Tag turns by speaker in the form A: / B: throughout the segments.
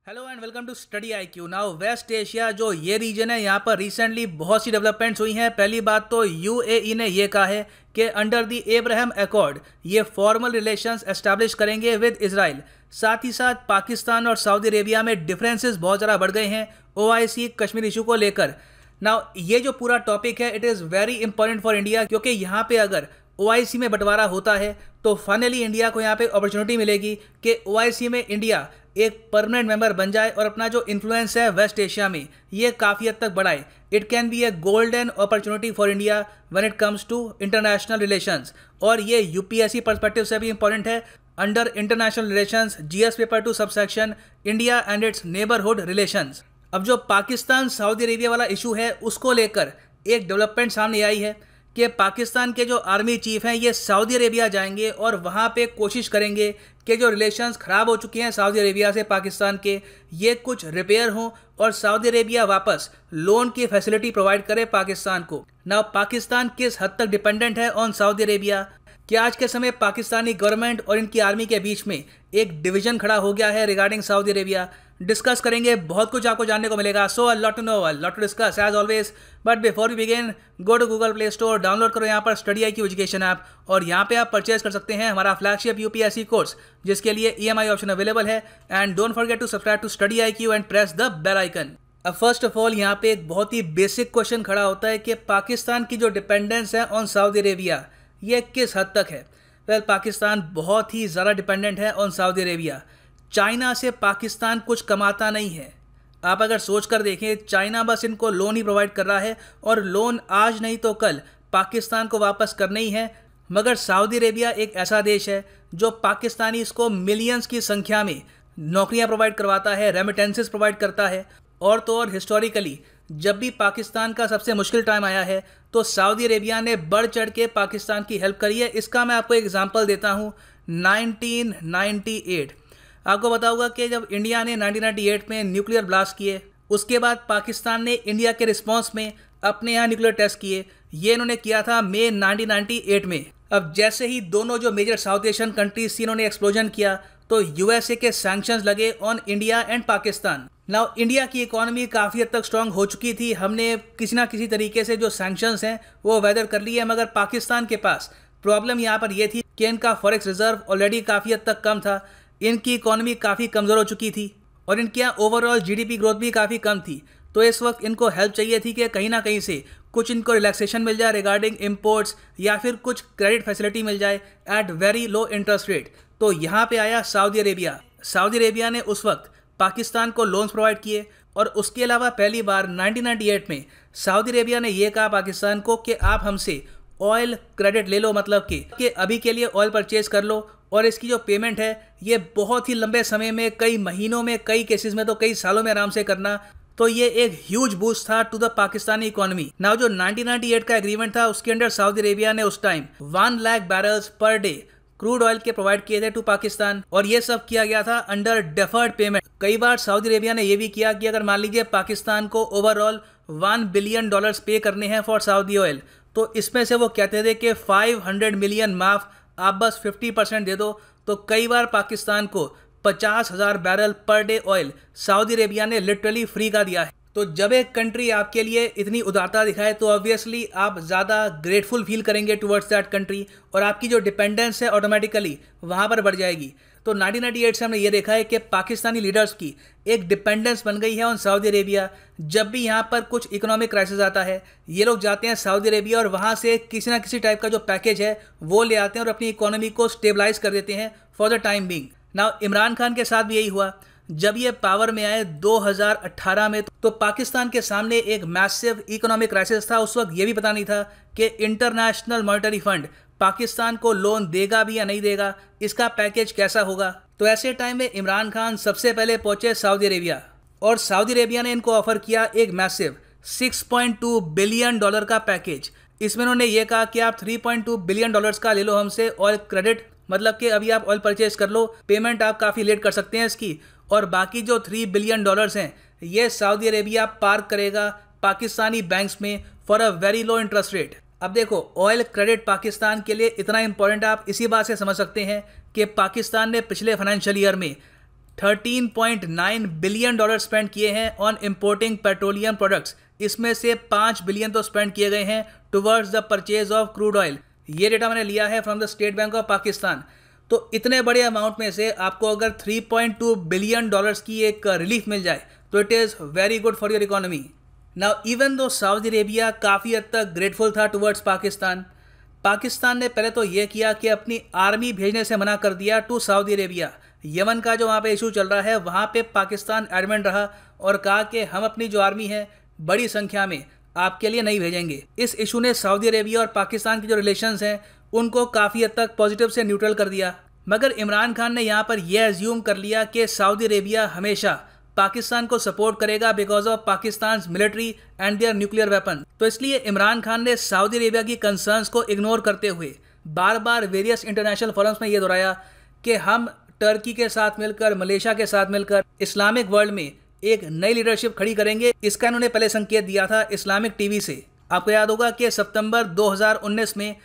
A: Hello and welcome to study IQ। Now West Asia जो ये reason है, यहाँ पर रिसेंटली बहुत सी डेवलपमेंट्स हुई हैं। पहली बात तो UAE ने ये कहा है कि अंडर द एब्राहम अकॉर्ड ये फॉर्मल रिलेशंस एस्टैब्लिश करेंगे विद इजराइल। साथ ही साथ पाकिस्तान और सऊदी अरेबिया में डिफरेंसेस बहुत ज़्यादा बढ़ गए हैं OIC कश्मीर इशू को लेकर। नाउ ये जो पूरा टॉपिक है it is very important for India, क्योंकि यहाँ पे अगर OIC में बंटवारा होता है तो फाइनली इंडिया को यहाँ पे अपॉर्चुनिटी मिलेगी कि OIC में इंडिया एक परमानेंट मेंबर बन जाए और अपना जो इन्फ्लुएंस है वेस्ट एशिया में ये काफ़ी हद तक बढ़ाए। It can be a golden opportunity for India when it comes to international relations. और ये UPSC पर्सपेक्टिव से भी इंपॉर्टेंट है। Under international relations GS paper 2 subsection India and its neighbourhood relations. अब जो पाकिस्तान सऊदी अरेबिया वाला इशू है उसको लेकर एक डेवलपमेंट सामने आई है कि पाकिस्तान के जो आर्मी चीफ हैं ये सऊदी अरेबिया जाएंगे और वहाँ पे कोशिश करेंगे कि जो रिलेशंस ख़राब हो चुके हैं सऊदी अरेबिया से पाकिस्तान के ये कुछ रिपेयर हों और सऊदी अरेबिया वापस लोन की फैसिलिटी प्रोवाइड करे पाकिस्तान को। ना पाकिस्तान किस हद तक डिपेंडेंट है ऑन सऊदी अरेबिया, क्या आज के समय पाकिस्तानी गवर्नमेंट और इनकी आर्मी के बीच में एक डिवीजन खड़ा हो गया है रिगार्डिंग सऊदी अरेबिया, डिस्कस करेंगे। बहुत कुछ आपको जानने को मिलेगा। So a lot to know, a lot to discuss as always. But before we begin, go to Google Play Store, download करो यहाँ पर स्टडी IQ एजुकेशन ऐप और यहाँ पे आप परचेज कर सकते हैं हमारा फ्लैगशिप UPSC कोर्स जिसके लिए EMI ऑप्शन अवेलेबल है। And don't forget to subscribe to study IQ and press the bell icon. अब फर्स्ट ऑफ ऑल यहाँ पे एक बहुत ही बेसिक क्वेश्चन खड़ा होता है कि पाकिस्तान की जो डिपेंडेंस है ऑन सऊदी अरेबिया ये किस हद तक है। वेल, पाकिस्तान बहुत ही ज़्यादा डिपेंडेंट है ऑन सऊदी अरेबिया। चाइना से पाकिस्तान कुछ कमाता नहीं है। आप अगर सोच कर देखें, चाइना बस इनको लोन ही प्रोवाइड कर रहा है और लोन आज नहीं तो कल पाकिस्तान को वापस करना ही है। मगर सऊदी अरेबिया एक ऐसा देश है जो पाकिस्तानी इसको मिलियंस की संख्या में नौकरियां प्रोवाइड करवाता है, रेमिटेंसेस प्रोवाइड करता है। और तो और हिस्टोरिकली जब भी पाकिस्तान का सबसे मुश्किल टाइम आया है तो सऊदी अरेबिया ने बढ़ चढ़ के पाकिस्तान की हेल्प करी है। इसका मैं आपको एग्जांपल देता हूँ। 1998 आपको पता होगा कि जब इंडिया ने 1998 में न्यूक्लियर ब्लास्ट किए, उसके बाद पाकिस्तान ने इंडिया के रिस्पांस में अपने यहाँ न्यूक्लियर टेस्ट किए। ये इन्होंने किया था मई 1998 में। अब जैसे ही दोनों जो मेजर साउथ एशियन कंट्रीज थी इन्होंने एक्सप्लोजन किया तो USA के सैंक्शंस लगे on India and Pakistan. Now India की इकोनॉमी काफ़ी हद तक स्ट्रांग हो चुकी थी, हमने किसी ना किसी तरीके से जो सैंक्शंस हैं वो वेदर कर लिए। मगर पाकिस्तान के पास प्रॉब्लम यहाँ पर यह थी कि इनका फॉरेक्स रिजर्व ऑलरेडी काफ़ी हद तक कम था, इनकी इकोनॉमी काफ़ी कमज़ोर हो चुकी थी और इनके यहाँ ओवरऑल GDP ग्रोथ भी काफ़ी कम थी। तो इस वक्त इनको हेल्प चाहिए थी कि कहीं ना कहीं से कुछ इनको रिलैक्सेशन मिल जाए रिगार्डिंग इम्पोर्ट्स या फिर कुछ क्रेडिट फैसिलिटी मिल जाए at very low interest rate. तो यहाँ पे आया सऊदी अरेबिया। सऊदी अरेबिया ने उस वक्त पाकिस्तान को लोन्स प्रोवाइड किए और उसके अलावा पहली बार 1998 में सऊदी अरेबिया ने यह कहा पाकिस्तान को कि आप हमसे ऑयल क्रेडिट ले लो, मतलब कि अभी के लिए ऑयल परचेज कर लो और इसकी जो पेमेंट है ये बहुत ही लंबे समय में, कई महीनों में, कई केसेस में तो कई सालों में आराम से करना। तो ये एक ह्यूज बूस्ट था to the Pakistani economy. Now जो 1998 का एग्रीमेंट था उसके अंडर सऊदी अरेबिया ने उस time 1 lakh barrels per day crude oil के प्रोवाइड किए थे टू पाकिस्तान और ये सब किया गया था अंडर डेफर्ड पेमेंट। कई बार सऊदी अरेबिया ने ये भी किया कि अगर मान लीजिए पाकिस्तान को ओवरऑल $1 बिलियन पे करने हैं फॉर सऊदी ऑयल, तो इसमें से वो कहते थे कि 500 मिलियन माफ, आप बस 50% दे दो। तो कई बार पाकिस्तान को 50,000 barrel per day oil Saudi Arabia ने लिटरली फ्री का दिया है। तो जब एक कंट्री आपके लिए इतनी उदारता दिखाए तो ऑब्वियसली आप ज़्यादा ग्रेटफुल फील करेंगे टुवर्ड्स दैट कंट्री और आपकी जो डिपेंडेंस है ऑटोमेटिकली वहाँ पर बढ़ जाएगी। तो 1998 से हमने ये देखा है कि पाकिस्तानी लीडर्स की एक डिपेंडेंस बन गई है ऑन सऊदी अरेबिया। जब भी यहाँ पर कुछ इकोनॉमिक क्राइसिस आता है ये लोग जाते हैं सऊदी अरेबिया और वहाँ से किसी ना किसी टाइप का जो पैकेज है वो ले आते हैं और अपनी इकोनॉमी को स्टेबलाइज कर देते हैं for the time being. Now Imran Khan के साथ भी यही हुआ। जब ये पावर में आए 2018 में तो पाकिस्तान के सामने एक मैसिव इकोनॉमिक क्राइसिस था। उस वक्त ये भी पता नहीं था कि इंटरनेशनल मॉनेटरी फंड पाकिस्तान को लोन देगा भी या नहीं देगा, इसका पैकेज कैसा होगा। तो ऐसे टाइम में इमरान खान सबसे पहले पहुंचे सऊदी अरेबिया और सऊदी अरेबिया ने इनको ऑफर किया एक मैसिव $6.2 बिलियन का पैकेज। इसमें उन्होंने ये कहा कि आप $3.2 बिलियन का ले लो हमसे ऑयल क्रेडिट, मतलब कि अभी आप ऑयल परचेज कर लो, पेमेंट आप काफ़ी लेट कर सकते हैं इसकी, और बाकी जो $3 बिलियन हैं ये सऊदी अरेबिया पार्क करेगा पाकिस्तानी बैंक्स में for a very low interest rate. अब देखो, ऑयल क्रेडिट पाकिस्तान के लिए इतना इंपॉर्टेंट आप इसी बात से समझ सकते हैं कि पाकिस्तान ने पिछले फाइनेंशियल ईयर में $13.9 बिलियन स्पेंड किए हैं ऑन इम्पोर्टिंग पेट्रोलियम प्रोडक्ट्स। इसमें से 5 बिलियन तो स्पेंड किए गए हैं towards the purchase of crude oil. ये डेटा मैंने लिया है from the state bank of Pakistan. तो इतने बड़े अमाउंट में से आपको अगर $3.2 बिलियन की एक रिलीफ मिल जाए तो it is very good for your economy. Now even though Saudi Arabia काफ़ी हद तक ग्रेटफुल था टुवर्ड्स पाकिस्तान ने पहले तो ये किया कि अपनी आर्मी भेजने से मना कर दिया टू सऊदी अरेबिया। यमन का जो वहाँ पे इशू चल रहा है वहाँ पे पाकिस्तान एडमेंट रहा और कहा कि हम अपनी जो आर्मी है बड़ी संख्या में आपके लिए नहीं भेजेंगे। इस इशू ने सऊदी अरेबिया और पाकिस्तान के जो रिलेशंस हैं उनको काफ़ी हद तक पॉजिटिव से न्यूट्रल कर दिया। मगर इमरान खान ने यहाँ पर यह एज्यूम कर लिया कि सऊदी अरेबिया हमेशा पाकिस्तान को सपोर्ट करेगा because of Pakistan military and their nuclear weapon. तो इसलिए इमरान खान ने सऊदी अरेबिया की कंसर्न्स को इग्नोर करते हुए बार बार वेरियस इंटरनेशनल फोरम्स में ये दोहराया कि हम टर्की के साथ मिलकर, मलेशिया के साथ मिलकर इस्लामिक वर्ल्ड में एक नई लीडरशिप खड़ी करेंगे। इसका इन्होंने पहले संकेत दिया था इस्लामिक टीवी से। आपको याद होगा कि सितंबर 2019 में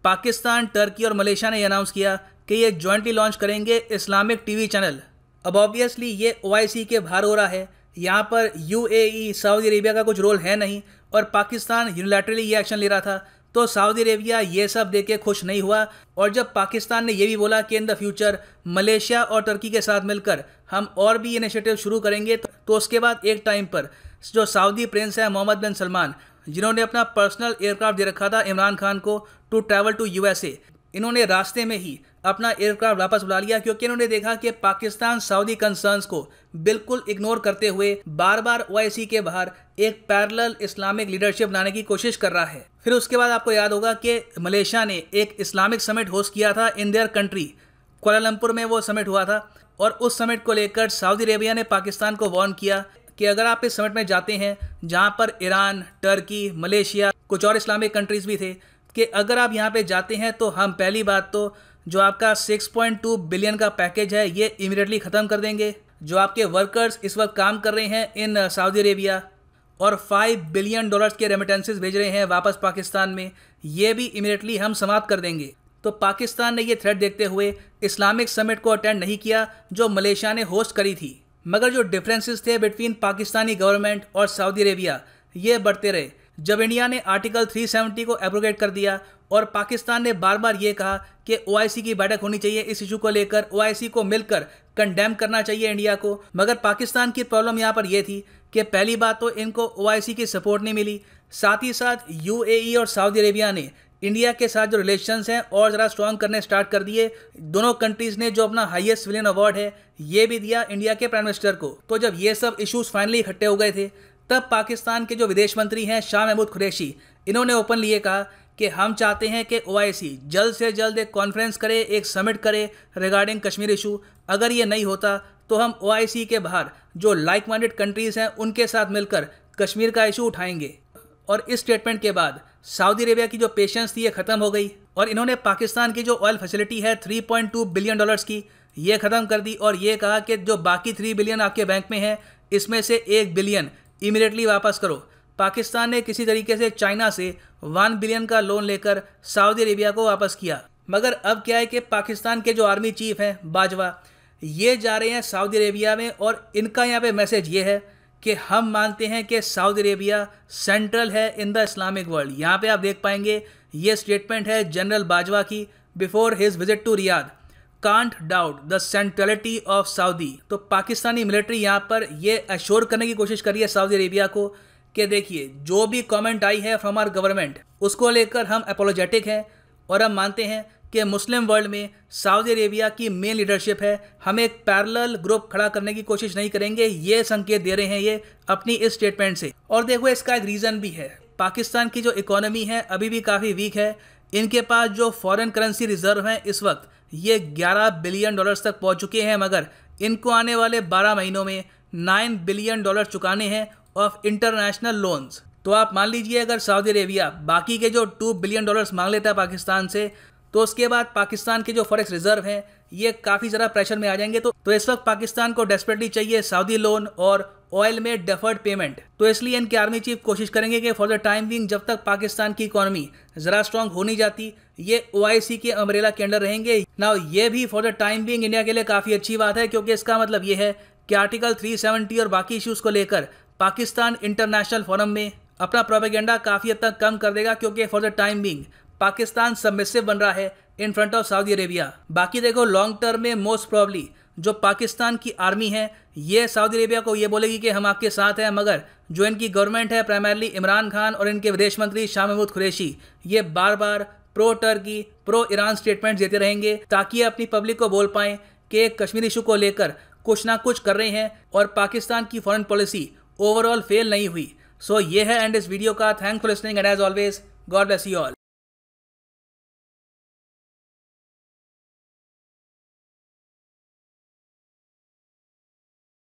A: पाकिस्तान, टर्की और मलेशिया ने अनाउंस किया कि ये जॉइंटली लॉन्च करेंगे इस्लामिक टीवी चैनल। अब ऑब्वियसली ये OIC के बाहर हो रहा है, यहाँ पर UAE, सऊदी अरेबिया का कुछ रोल है नहीं और पाकिस्तान यूनिलैटरली ये एक्शन ले रहा था। तो सऊदी अरेबिया ये सब देख के खुश नहीं हुआ और जब पाकिस्तान ने ये भी बोला कि इन द फ्यूचर मलेशिया और टर्की के साथ मिलकर हम और भी इनिशिएटिव शुरू करेंगे, तो उसके बाद एक टाइम पर जो सऊदी प्रिंस है मोहम्मद बिन सलमान, जिन्होंने अपना पर्सनल एयरक्राफ्ट दे रखा था इमरान खान को टू ट्रैवल टू USA, इन्होंने रास्ते में ही अपना एयरक्राफ्ट वापस बुला लिया क्योंकि इन्होंने देखा कि पाकिस्तान सऊदी कंसर्न्स को बिल्कुल इग्नोर करते हुए बार बार OIC के बाहर एक पैरेलल इस्लामिक लीडरशिप लाने की कोशिश कर रहा है। फिर उसके बाद आपको याद होगा कि मलेशिया ने एक इस्लामिक समिट होस्ट किया था इन देयर कंट्री, कुआलालंपुर में वो समिट हुआ था और उस समिट को लेकर सऊदी अरेबिया ने पाकिस्तान को वार्न किया कि अगर आप इस समिट में जाते हैं जहाँ पर ईरान, टर्की, मलेशिया, कुछ और इस्लामिक कंट्रीज़ भी थे, कि अगर आप यहाँ पे जाते हैं तो हम पहली बात तो जो आपका 6.2 बिलियन का पैकेज है ये इमीडिएटली ख़त्म कर देंगे। जो आपके वर्कर्स इस वक्त काम कर रहे हैं इन सऊदी अरेबिया और $5 बिलियन के रेमिटेंसेस भेज रहे हैं वापस पाकिस्तान में, ये भी इमीडिएटली हम समाप्त कर देंगे। तो पाकिस्तान ने ये थ्रेट देखते हुए इस्लामिक समिट को अटेंड नहीं किया जो मलेशिया ने होस्ट करी थी। मगर जो डिफरेंसेस थे बिटवीन पाकिस्तानी गवर्नमेंट और सऊदी अरेबिया ये बढ़ते रहे। जब इंडिया ने आर्टिकल 370 को एब्रोगेट कर दिया और पाकिस्तान ने बार बार ये कहा कि OIC की बैठक होनी चाहिए इस इशू को लेकर, OIC को मिलकर कंडेम करना चाहिए इंडिया को। मगर पाकिस्तान की प्रॉब्लम यहाँ पर यह थी कि पहली बात तो इनको OIC की सपोर्ट नहीं मिली, साथ ही साथ UAE और सऊदी अरेबिया ने इंडिया के साथ जो रिलेशंस हैं और ज़रा स्ट्रॉन्ग करने स्टार्ट कर दिए। दोनों कंट्रीज़ ने जो अपना हाईएस्ट सिविलियन अवार्ड है ये भी दिया इंडिया के प्राइम मिनिस्टर को। तो जब ये सब इश्यूज़ फाइनली इकट्ठे हो गए थे तब पाकिस्तान के जो विदेश मंत्री हैं शाह महमूद कुरैशी, इन्होंने ओपनली ये कहा कि हम चाहते हैं कि OIC जल्द से जल्द एक कॉन्फ्रेंस करे, एक समिट करे रिगार्डिंग कश्मीर इशू। अगर ये नहीं होता तो हम OIC के बाहर जो लाइक माइंडेड कंट्रीज़ हैं उनके साथ मिलकर कश्मीर का इशू उठाएंगे। और इस स्टेटमेंट के बाद सऊदी अरेबिया की जो पेशेंस थी ये ख़त्म हो गई और इन्होंने पाकिस्तान की जो ऑयल फैसिलिटी है $3.2 बिलियन की ये ख़त्म कर दी और ये कहा कि जो बाकी 3 बिलियन आपके बैंक में है इसमें से 1 बिलियन इमीडिएटली वापस करो। पाकिस्तान ने किसी तरीके से चाइना से 1 बिलियन का लोन लेकर सऊदी अरेबिया को वापस किया। मगर अब क्या है कि पाकिस्तान के जो आर्मी चीफ हैं बाजवा, ये जा रहे हैं सऊदी अरेबिया में और इनका यहाँ पे मैसेज ये है कि हम मानते हैं कि सऊदी अरेबिया सेंट्रल है इन द इस्लामिक वर्ल्ड। यहाँ पे आप देख पाएंगे ये स्टेटमेंट है जनरल बाजवा की before his visit to Riyadh, can't doubt the centrality of Saudi. तो पाकिस्तानी मिलिट्री यहाँ पर ये अश्योर करने की कोशिश करी है सऊदी अरेबिया को कि देखिए जो भी कमेंट आई है फ्रॉम आवर गवर्नमेंट उसको लेकर हम अपोलोजेटिक हैं और हम मानते हैं कि मुस्लिम वर्ल्ड में सऊदी अरेबिया की मेन लीडरशिप है, हम एक पैरेलल ग्रुप खड़ा करने की कोशिश नहीं करेंगे। ये संकेत दे रहे हैं ये अपनी इस स्टेटमेंट से। और देखो इसका एक रीज़न भी है, पाकिस्तान की जो इकोनॉमी है अभी भी काफ़ी वीक है। इनके पास जो फॉरेन करेंसी रिजर्व हैं इस वक्त ये $11 बिलियन तक पहुंच चुके हैं, मगर इनको आने वाले 12 महीनों में $9 बिलियन चुकाने हैं ऑफ इंटरनेशनल लोन्स। तो आप मान लीजिए अगर सऊदी अरेबिया बाकी के जो $2 बिलियन मांग लेता है पाकिस्तान से, तो उसके बाद पाकिस्तान के जो फॉरेक्स रिजर्व हैं ये काफ़ी ज़्यादा प्रेशर में आ जाएंगे। तो इस वक्त पाकिस्तान को डेस्परेटली चाहिए सऊदी लोन और ऑयल में डेफर्ड पेमेंट। तो इसलिए इनके आर्मी चीफ कोशिश करेंगे कि फॉर द टाइम बिंग जब तक पाकिस्तान की इकोनॉमी ज़रा स्ट्रांग हो नहीं जाती, ये OIC के अम्ब्रेला के अंडर रहेंगे। नाउ ये भी for the time being India के लिए काफ़ी अच्छी बात है, क्योंकि इसका मतलब ये है कि आर्टिकल 370 और बाकी इश्यूज़ को लेकर पाकिस्तान इंटरनेशनल फोरम में अपना प्रोपेगेंडा काफ़ी हद तक कम कर देगा, क्योंकि for the time being Pakistan submissive बन रहा है in front of Saudi Arabia. बाकी देखो लॉन्ग टर्म में मोस्ट प्रॉब्ली जो पाकिस्तान की आर्मी है ये सऊदी अरेबिया को ये बोलेगी कि हम आपके साथ हैं, मगर जो इनकी गवर्नमेंट है प्राइमरली इमरान खान और इनके विदेश मंत्री शाह महमूद कुरैशी ये बार बार pro Turkey pro Iran statement देते रहेंगे, ताकि अपनी पब्लिक को बोल पाएं कि कश्मीर इशू को लेकर कुछ ना कुछ कर रहे हैं और पाकिस्तान की फॉरेन पॉलिसी ओवरऑल फेल नहीं हुई। सो ये है एंड इस वीडियो का। Thanks for listening and as always God bless you all.